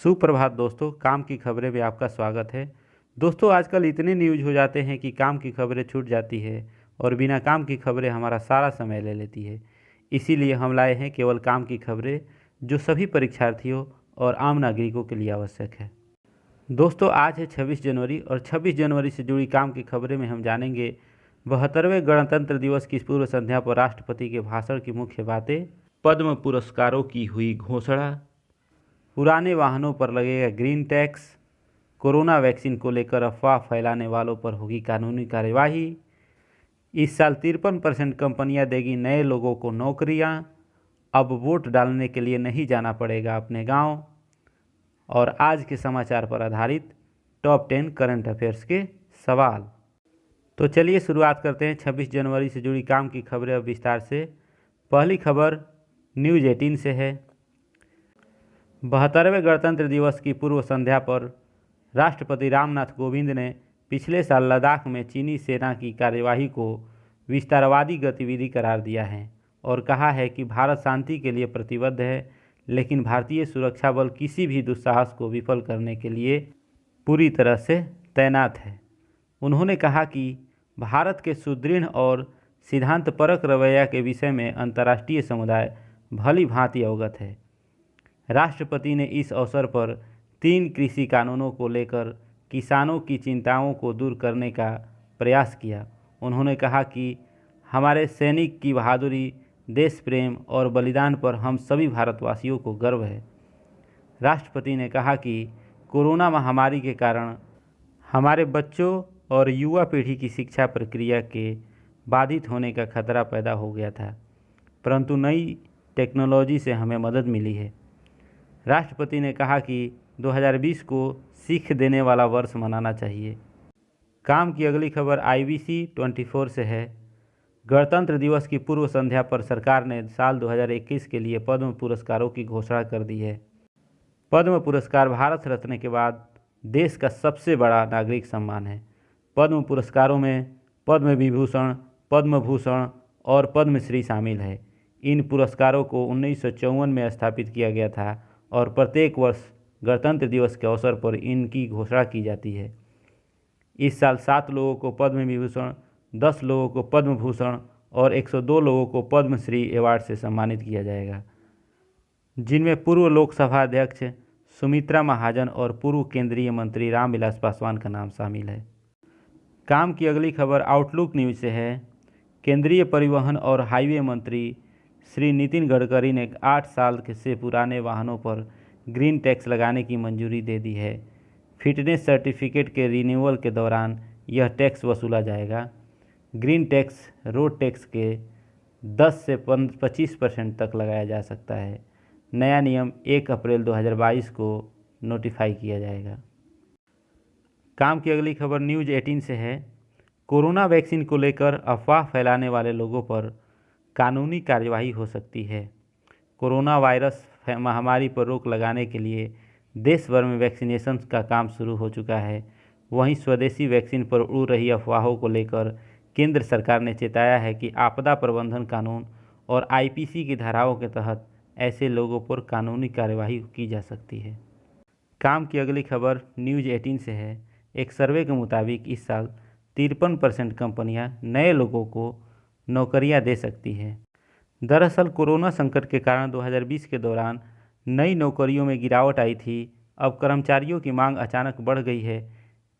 सुप्रभात दोस्तों, काम की खबरें में आपका स्वागत है। दोस्तों, आजकल इतने न्यूज़ हो जाते हैं कि काम की खबरें छूट जाती है और बिना काम की खबरें हमारा सारा समय ले लेती है। इसीलिए हम लाए हैं केवल काम की खबरें जो सभी परीक्षार्थियों और आम नागरिकों के लिए आवश्यक है। दोस्तों, आज है 26 जनवरी और 26 जनवरी से जुड़ी काम की खबरें में हम जानेंगे 72वें गणतंत्र दिवस की पूर्व संध्या पर राष्ट्रपति के भाषण की मुख्य बातें, पद्म पुरस्कारों की हुई घोषणा, पुराने वाहनों पर लगेगा ग्रीन टैक्स, कोरोना वैक्सीन को लेकर अफवाह फैलाने वालों पर होगी कानूनी कार्यवाही, इस साल 53% कंपनियां देगी नए लोगों को नौकरियां, अब वोट डालने के लिए नहीं जाना पड़ेगा अपने गांव, और आज के समाचार पर आधारित टॉप 10 करंट अफेयर्स के सवाल। तो चलिए शुरुआत करते हैं 26 जनवरी से जुड़ी काम की खबरें अब विस्तार से। पहली खबर न्यूज़ 18 से है। 72वें गणतंत्र दिवस की पूर्व संध्या पर राष्ट्रपति रामनाथ कोविंद ने पिछले साल लद्दाख में चीनी सेना की कार्यवाही को विस्तारवादी गतिविधि करार दिया है और कहा है कि भारत शांति के लिए प्रतिबद्ध है, लेकिन भारतीय सुरक्षा बल किसी भी दुस्साहस को विफल करने के लिए पूरी तरह से तैनात है। उन्होंने कहा कि भारत के सुदृढ़ और सिद्धांतपरक रवैया के विषय में अंतर्राष्ट्रीय समुदाय भली भांति अवगत है। राष्ट्रपति ने इस अवसर पर 3 कृषि कानूनों को लेकर किसानों की चिंताओं को दूर करने का प्रयास किया। उन्होंने कहा कि हमारे सैनिक की बहादुरी, देश प्रेम और बलिदान पर हम सभी भारतवासियों को गर्व है। राष्ट्रपति ने कहा कि कोरोना महामारी के कारण हमारे बच्चों और युवा पीढ़ी की शिक्षा प्रक्रिया के बाधित होने का खतरा पैदा हो गया था, परंतु नई टेक्नोलॉजी से हमें मदद मिली है। राष्ट्रपति ने कहा कि 2020 को सीख देने वाला वर्ष मनाना चाहिए। काम की अगली खबर IBC 24 से है। गणतंत्र दिवस की पूर्व संध्या पर सरकार ने साल 2021 के लिए पद्म पुरस्कारों की घोषणा कर दी है। पद्म पुरस्कार भारत रत्न के बाद देश का सबसे बड़ा नागरिक सम्मान है। पद्म पुरस्कारों में पद्म विभूषण, पद्म भूषण और पद्मश्री शामिल है। इन पुरस्कारों को 1954 में स्थापित किया गया था और प्रत्येक वर्ष गणतंत्र दिवस के अवसर पर इनकी घोषणा की जाती है। इस साल 7 लोगों को पद्म विभूषण, 10 लोगों को पद्म भूषण और 102 लोगों को पद्मश्री अवार्ड से सम्मानित किया जाएगा, जिनमें पूर्व लोकसभा अध्यक्ष सुमित्रा महाजन और पूर्व केंद्रीय मंत्री रामविलास पासवान का नाम शामिल है। काम की अगली खबर आउटलुक न्यूज़ से है। केंद्रीय परिवहन और हाईवे मंत्री श्री नितिन गडकरी ने 8 साल से पुराने वाहनों पर ग्रीन टैक्स लगाने की मंजूरी दे दी है। फिटनेस सर्टिफिकेट के रिन्यूअल के दौरान यह टैक्स वसूला जाएगा। ग्रीन टैक्स रोड टैक्स के 10 से 25% तक लगाया जा सकता है। नया नियम 1 अप्रैल 2022 को नोटिफाई किया जाएगा। काम की अगली खबर न्यूज़ 18 से है। कोरोना वैक्सीन को लेकर अफवाह फैलाने वाले लोगों पर कानूनी कार्यवाही हो सकती है। कोरोना वायरस महामारी पर रोक लगाने के लिए देश भर में वैक्सीनेशन का काम शुरू हो चुका है। वहीं स्वदेशी वैक्सीन पर उड़ रही अफवाहों को लेकर केंद्र सरकार ने चेताया है कि आपदा प्रबंधन कानून और IPC की धाराओं के तहत ऐसे लोगों पर कानूनी कार्यवाही की जा सकती है। काम की अगली खबर न्यूज़ 18 से है। एक सर्वे के मुताबिक इस साल 53% कंपनियां नए लोगों को नौकरियां दे सकती हैं। दरअसल कोरोना संकट के कारण 2020 के दौरान नई नौकरियों में गिरावट आई थी। अब कर्मचारियों की मांग अचानक बढ़ गई है।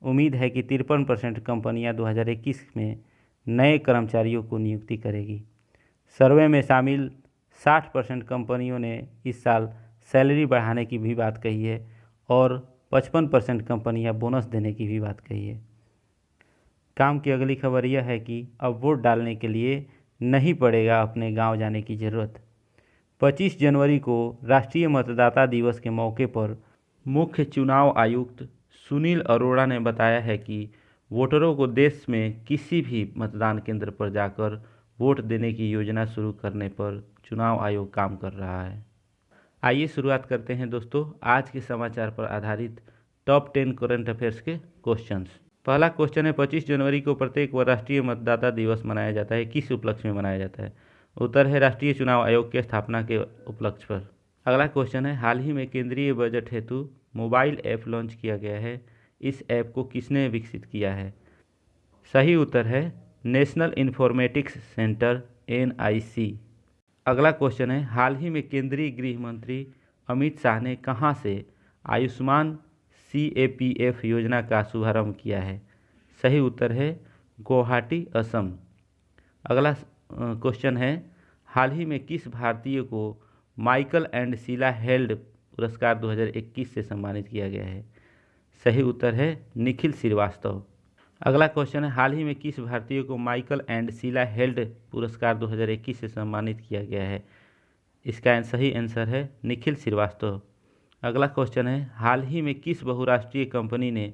उम्मीद है कि 53% कंपनियां 2021 में नए कर्मचारियों को नियुक्ति करेगी। सर्वे में शामिल 60% कंपनियों ने इस साल सैलरी बढ़ाने की भी बात कही है और 55% कंपनियां बोनस देने की भी बात कही है। काम की अगली खबर यह है कि अब वोट डालने के लिए नहीं पड़ेगा अपने गांव जाने की ज़रूरत। 25 जनवरी को राष्ट्रीय मतदाता दिवस के मौके पर मुख्य चुनाव आयुक्त सुनील अरोड़ा ने बताया है कि वोटरों को देश में किसी भी मतदान केंद्र पर जाकर वोट देने की योजना शुरू करने पर चुनाव आयोग काम कर रहा है। आइए शुरुआत करते हैं दोस्तों आज के समाचार पर आधारित टॉप 10 करंट अफेयर्स के क्वेश्चंस। पहला क्वेश्चन है 25 जनवरी को प्रत्येक वर्ष राष्ट्रीय मतदाता दिवस मनाया जाता है, किस उपलक्ष्य में मनाया जाता है? उत्तर है राष्ट्रीय चुनाव आयोग की स्थापना के उपलक्ष्य पर। अगला क्वेश्चन है, हाल ही में केंद्रीय बजट हेतु मोबाइल ऐप लॉन्च किया गया है। इस ऐप को किसने विकसित किया है? सही उत्तर है नेशनल इन्फॉर्मेटिक्स सेंटर NIC। अगला क्वेश्चन है, हाल ही में केंद्रीय गृह मंत्री अमित शाह ने कहां से आयुष्मान CAPF योजना का शुभारंभ किया है? सही उत्तर है गुवाहाटी, असम। अगला क्वेश्चन है, हाल ही में किस भारतीय को माइकल एंड शीला हेल्ड पुरस्कार 2021 से सम्मानित किया गया है? सही उत्तर है निखिल श्रीवास्तव। अगला क्वेश्चन है, हाल ही में किस भारतीय को माइकल एंड शीला हेल्ड पुरस्कार 2021 से सम्मानित किया गया है? इसका सही आंसर है निखिल श्रीवास्तव। अगला क्वेश्चन है, हाल ही में किस बहुराष्ट्रीय कंपनी ने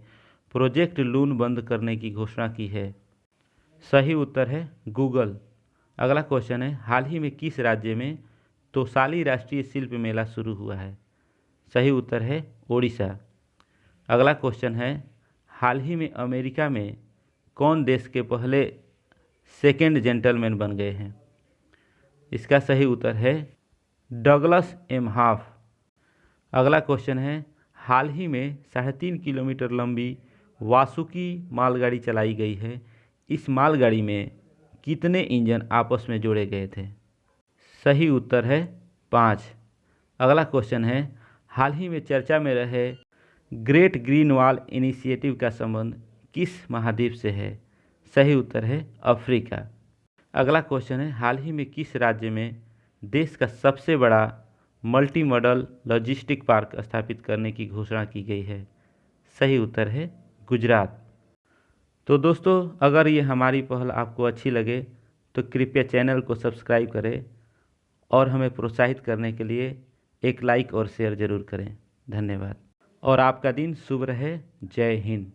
प्रोजेक्ट लून बंद करने की घोषणा की है? सही उत्तर है गूगल। अगला क्वेश्चन है, हाल ही में किस राज्य में तोसाली राष्ट्रीय शिल्प मेला शुरू हुआ है? सही उत्तर है ओडिशा। अगला क्वेश्चन है, हाल ही में अमेरिका में कौन देश के पहले सेकेंड जेंटलमैन बन गए हैं? इसका सही उत्तर है डगलस एमहाफ। अगला क्वेश्चन है, हाल ही में 3.5 किलोमीटर लंबी वासुकी मालगाड़ी चलाई गई है। इस मालगाड़ी में कितने इंजन आपस में जोड़े गए थे? सही उत्तर है 5। अगला क्वेश्चन है, हाल ही में चर्चा में रहे ग्रेट ग्रीन वॉल इनिशिएटिव का संबंध किस महाद्वीप से है? सही उत्तर है अफ्रीका। अगला क्वेश्चन है, हाल ही में किस राज्य में देश का सबसे बड़ा मल्टी मॉडल लॉजिस्टिक पार्क स्थापित करने की घोषणा की गई है? सही उत्तर है गुजरात। तो दोस्तों, अगर ये हमारी पहल आपको अच्छी लगे तो कृपया चैनल को सब्सक्राइब करें और हमें प्रोत्साहित करने के लिए एक लाइक और शेयर ज़रूर करें। धन्यवाद और आपका दिन शुभ रहे। जय हिंद।